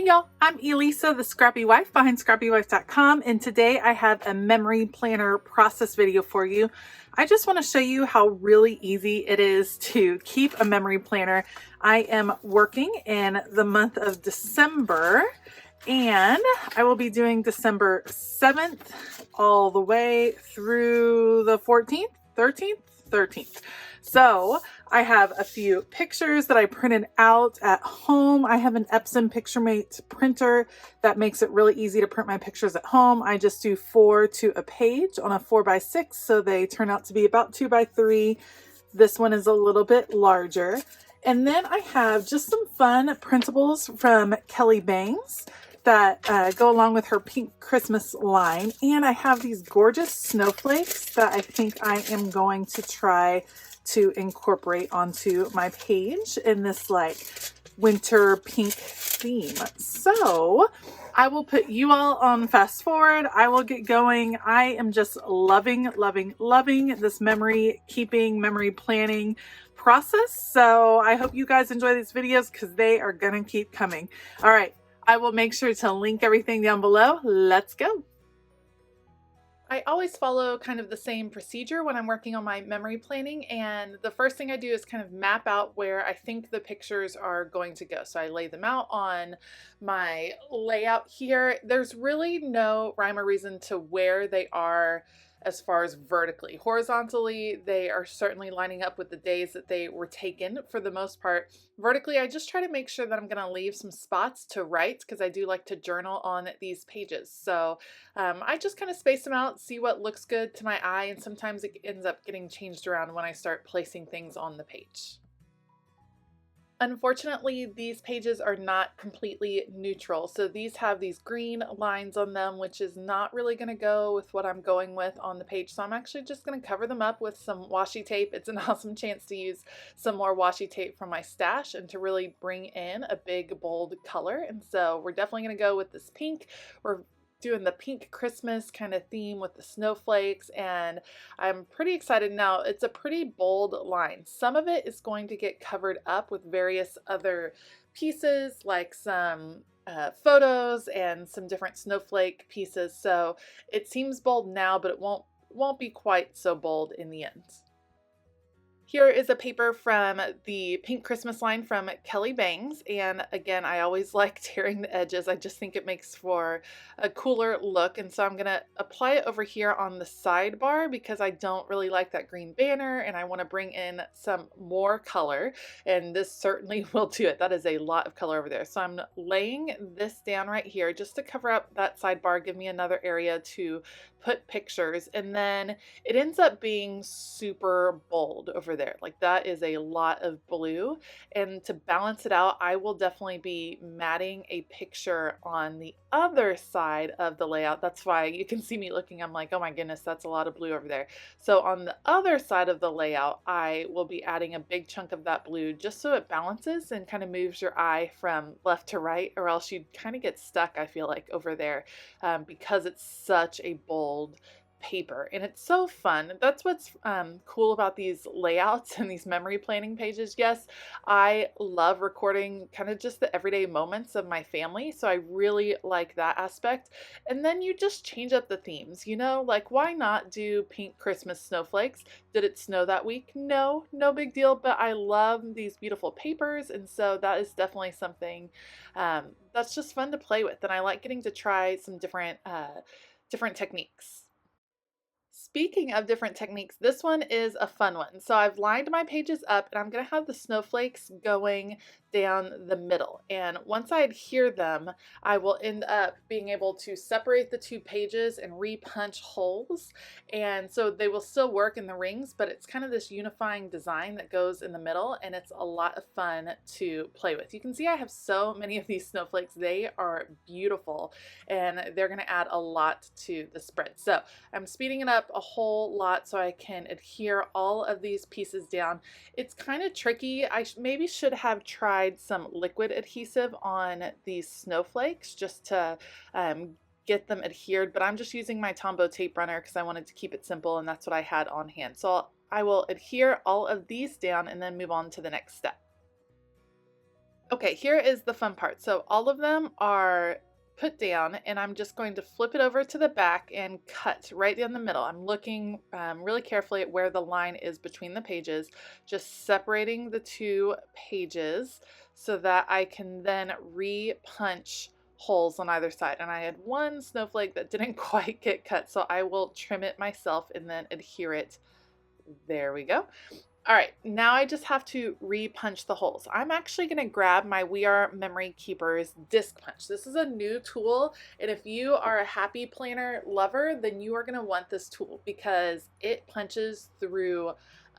Hey y'all, I'm Elisa, the Scrappy Wife behind scrappywife.com, and today I have a memory planner process video for you. I just want to show you how really easy it is to keep a memory planner. I am working in the month of December, and I will be doing December 7th all the way through the 14th, 13th. So I have a few pictures that I printed out at home. I have an Epson PictureMate printer that makes it really easy to print my pictures at home. I just do 4 to a page on a 4x6, so they turn out to be about 2x3. This one is a little bit larger. And then I have just some fun printables from Kelly Bangs that go along with her Pink Christmas line. And I have these gorgeous snowflakes that I think I am going to try to incorporate onto my page in this like winter pink theme. So I will put you all on fast forward. I will get going. I am just loving this memory keeping, memory planning process. So I hope you guys enjoy these videos because they are gonna keep coming. All right, I will make sure to link everything down below. Let's go. I always follow kind of the same procedure when I'm working on my memory planning, and the first thing I do is kind of map out where I think the pictures are going to go. So I lay them out on my layout here. There's really no rhyme or reason to where they are as far as vertically. Horizontally, they are certainly lining up with the days that they were taken for the most part. Vertically, I just try to make sure that I'm going to leave some spots to write because I do like to journal on these pages. So I just kind of space them out, see what looks good to my eye, and sometimes it ends up getting changed around when I start placing things on the page. Unfortunately, these pages are not completely neutral. So these have these green lines on them, which is not really going to go with what I'm going with on the page. So I'm actually just going to cover them up with some washi tape. It's an awesome chance to use some more washi tape from my stash and to really bring in a big, bold color. And so we're definitely going to go with this pink. We're doing the pink Christmas kind of theme with the snowflakes, and I'm pretty excited. Now it's a pretty bold line. Some of it is going to get covered up with various other pieces like some photos and some different snowflake pieces, so it seems bold now, but it won't be quite so bold in the end. Here is a paper from the Pink Christmas line from Kelly Bangs, and again, I always like tearing the edges. I just think it makes for a cooler look, and so I'm going to apply it over here on the sidebar because I don't really like that green banner and I want to bring in some more color, and this certainly will do it. That is a lot of color over there. So I'm laying this down right here just to cover up that sidebar, give me another area to put pictures, and then it ends up being super bold over there. Like that is a lot of blue, and to balance it out, I will definitely be matting a picture on the other side of the layout. That's why you can see me looking, I'm like, oh my goodness, that's a lot of blue over there. So on the other side of the layout, I will be adding a big chunk of that blue just so it balances and kind of moves your eye from left to right, or else you'd kind of get stuck, I feel like, over there because it's such a bold paper, and it's so fun. That's what's cool about these layouts and these memory planning pages. Yes, I love recording kind of just the everyday moments of my family, so I really like that aspect. And then you just change up the themes, you know, like why not do pink Christmas snowflakes? Did it snow that week? No big deal, but I love these beautiful papers, and so that is definitely something that's just fun to play with, and I like getting to try some different techniques. Speaking of different techniques, this one is a fun one. So I've lined my pages up and I'm going to have the snowflakes going down the middle. And once I adhere them, I will end up being able to separate the two pages and re-punch holes. And so they will still work in the rings, but it's kind of this unifying design that goes in the middle, and it's a lot of fun to play with. You can see I have so many of these snowflakes. They are beautiful, and they're going to add a lot to the spread. So I'm speeding it up a whole lot so I can adhere all of these pieces down. It's kind of tricky. I maybe should have tried some liquid adhesive on these snowflakes just to get them adhered, but I'm just using my Tombow tape runner because I wanted to keep it simple, and that's what I had on hand. So I will adhere all of these down and then move on to the next step. Okay, here is the fun part. So all of them are put down and I'm just going to flip it over to the back and cut right down the middle. I'm looking really carefully at where the line is between the pages, just separating the two pages so that I can then re-punch holes on either side. And I had one snowflake that didn't quite get cut, so I will trim it myself and then adhere it. There we go. All right, now I just have to re-punch the holes. I'm actually gonna grab my We Are Memory Keepers disc punch. This is a new tool, and if you are a happy planner lover, then you are gonna want this tool because it punches through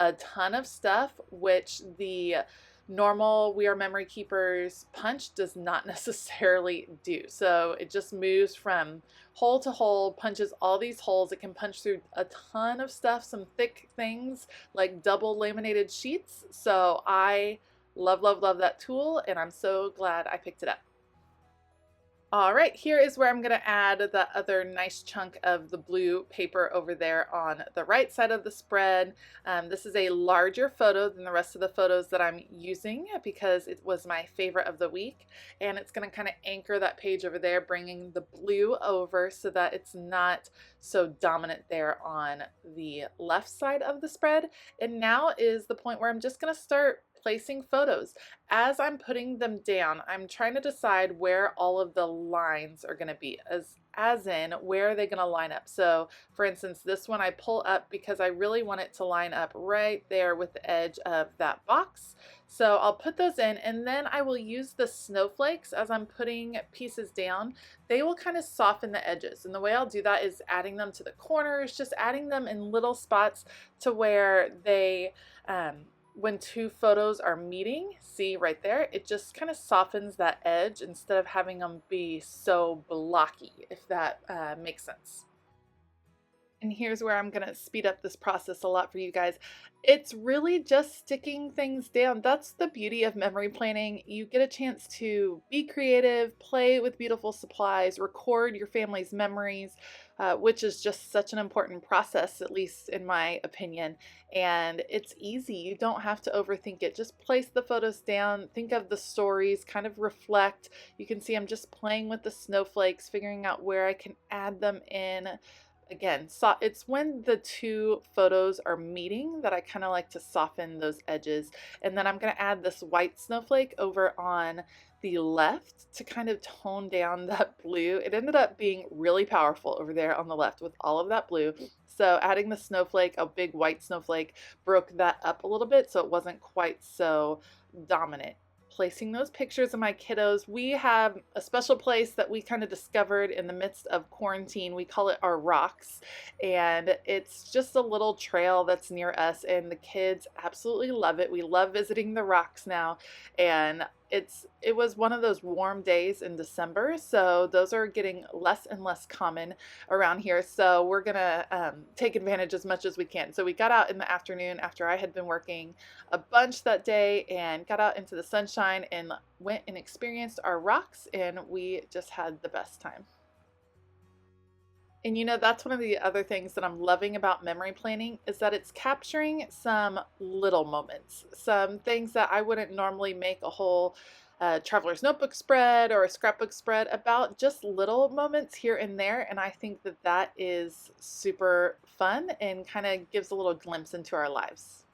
a ton of stuff, which the normal We Are Memory Keepers punch does not necessarily do. So it just moves from hole to hole, punches all these holes. It can punch through a ton of stuff, some thick things like double laminated sheets. So I love, love, love that tool, and I'm so glad I picked it up. All right, here is where I'm going to add the other nice chunk of the blue paper over there on the right side of the spread. This is a larger photo than the rest of the photos that I'm using because it was my favorite of the week. And it's going to kind of anchor that page over there, bringing the blue over so that it's not so dominant there on the left side of the spread. And now is the point where I'm just going to start placing photos. As I'm putting them down, I'm trying to decide where all of the lines are going to be, as in where are they going to line up. So for instance, this one I pull up because I really want it to line up right there with the edge of that box. So I'll put those in, and then I will use the snowflakes as I'm putting pieces down. They will kind of soften the edges, and the way I'll do that is adding them to the corners, just adding them in little spots to where they when two photos are meeting, see right there, it just kind of softens that edge instead of having them be so blocky, if that makes sense. And here's where I'm going to speed up this process a lot for you guys. It's really just sticking things down. That's the beauty of memory planning. You get a chance to be creative, play with beautiful supplies, record your family's memories, which is just such an important process, at least in my opinion. And it's easy. You don't have to overthink it. Just place the photos down, think of the stories, kind of reflect. You can see I'm just playing with the snowflakes, figuring out where I can add them in. Again, so it's when the two photos are meeting that I kind of like to soften those edges. And then I'm going to add this white snowflake over on the left to kind of tone down that blue. It ended up being really powerful over there on the left with all of that blue. So adding the snowflake, a big white snowflake, broke that up a little bit so it wasn't quite so dominant. Placing those pictures of my kiddos. We have a special place that we kind of discovered in the midst of quarantine. We call it our rocks, and it's just a little trail that's near us, and the kids absolutely love it. We love visiting the rocks now, and it was one of those warm days in December, so those are getting less and less common around here. So we're gonna take advantage as much as we can. So we got out in the afternoon after I had been working a bunch that day and got out into the sunshine and went and experienced our rocks, and we just had the best time. And you know, that's one of the other things that I'm loving about memory planning is that it's capturing some little moments, some things that I wouldn't normally make a whole traveler's notebook spread or a scrapbook spread about, just little moments here and there. And I think that that is super fun and kind of gives a little glimpse into our lives.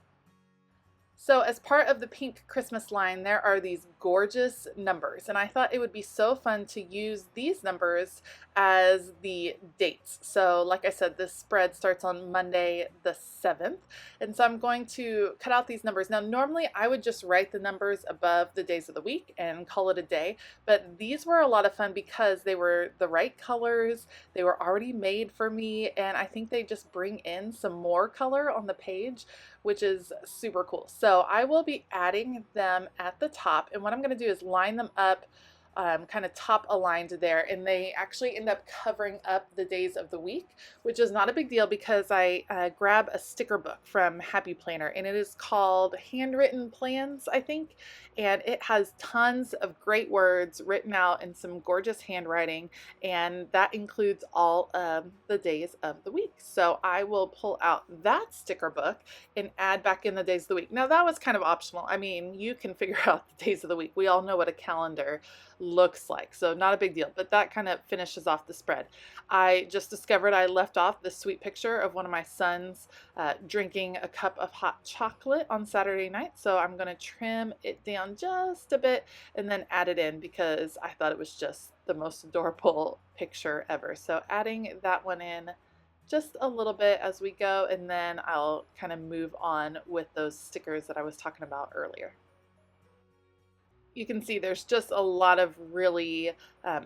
So as part of the pink Christmas line, there are these gorgeous numbers, and I thought it would be so fun to use these numbers as the dates. So like I said, this spread starts on Monday the 7th, and so I'm going to cut out these numbers. Now normally I would just write the numbers above the days of the week and call it a day, but these were a lot of fun because they were the right colors, they were already made for me, and I think they just bring in some more color on the page, which is super cool. So I will be adding them at the top, and what I'm going to do is line them up kind of top aligned there, and they actually end up covering up the days of the week, which is not a big deal because I grab a sticker book from Happy Planner, and it is called Handwritten Plans, I think, and it has tons of great words written out in some gorgeous handwriting, and that includes all of the days of the week. So I will pull out that sticker book and add back in the days of the week. Now that was kind of optional. I mean, you can figure out the days of the week. We all know what a calendar looks like, so not a big deal, but that kind of finishes off the spread. I just discovered I left off this sweet picture of one of my sons drinking a cup of hot chocolate on Saturday night, so I'm going to trim it down just a bit and then add it in because I thought it was just the most adorable picture ever. So adding that one in just a little bit as we go, and then I'll kind of move on with those stickers that I was talking about earlier. You can see there's just a lot of really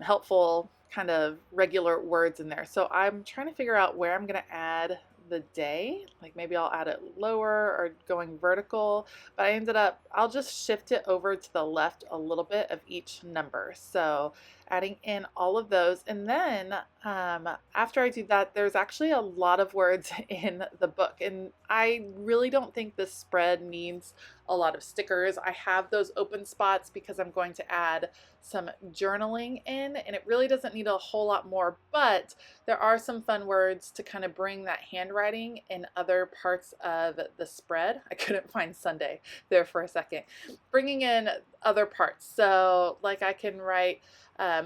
helpful kind of regular words in there. So I'm trying to figure out where I'm going to add the day. Like maybe I'll add it lower or going vertical, but I ended up, I'll just shift it over to the left a little bit of each number. So adding in all of those, and then after I do that, there's actually a lot of words in the book, and I really don't think this spread needs a lot of stickers. I have those open spots because I'm going to add some journaling in, and it really doesn't need a whole lot more, but there are some fun words to kind of bring that handwriting in other parts of the spread. I couldn't find Sunday there for a second. Bringing in other parts, so like I can write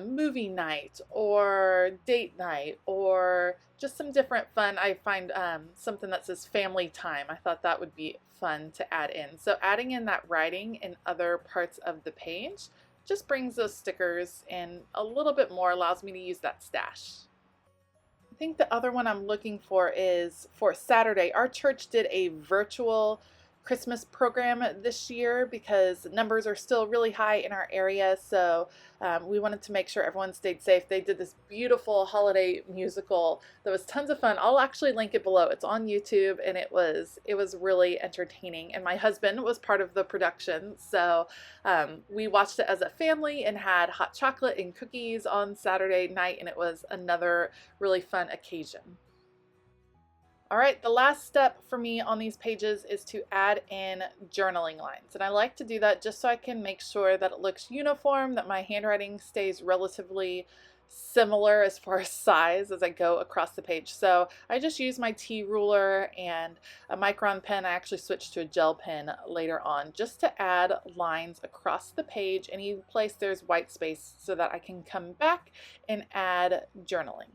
movie night or date night or just some different fun. I find something that says family time. I thought that would be fun to add in. So adding in that writing in other parts of the page just brings those stickers in a little bit more, allows me to use that stash. I think the other one I'm looking for is for Saturday. Our church did a virtual Christmas program this year because numbers are still really high in our area, so we wanted to make sure everyone stayed safe. They did this beautiful holiday musical that was tons of fun. I'll actually link it below. It's on YouTube, and it was really entertaining, and my husband was part of the production, so we watched it as a family and had hot chocolate and cookies on Saturday night, and it was another really fun occasion. All right, the last step for me on these pages is to add in journaling lines. And I like to do that just so I can make sure that it looks uniform, that my handwriting stays relatively similar as far as size as I go across the page. So I just use my T ruler and a micron pen. I actually switched to a gel pen later on just to add lines across the page, any place there's white space, so that I can come back and add journaling.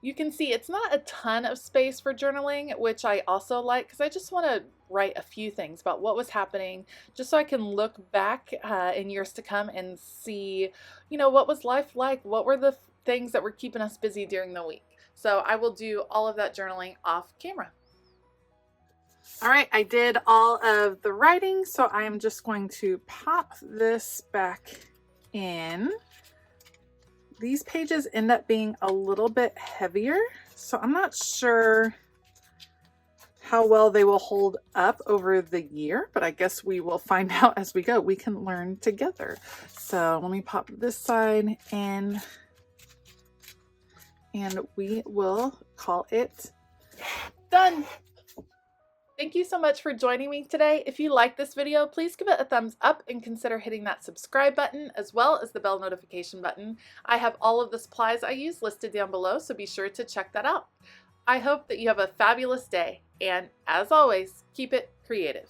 You can see it's not a ton of space for journaling, which I also like because I just want to write a few things about what was happening, just so I can look back in years to come and see, you know, what was life like? What were the things that were keeping us busy during the week? So I will do all of that journaling off camera. All right, I did all of the writing, so I am just going to pop this back in. These pages end up being a little bit heavier, so I'm not sure how well they will hold up over the year, but I guess we will find out as we go. We can learn together. So let me pop this side in, and we will call it done. Thank you so much for joining me today. If you like this video, please give it a thumbs up and consider hitting that subscribe button as well as the bell notification button. I have all of the supplies I use listed down below, so be sure to check that out. I hope that you have a fabulous day, and as always, keep it creative.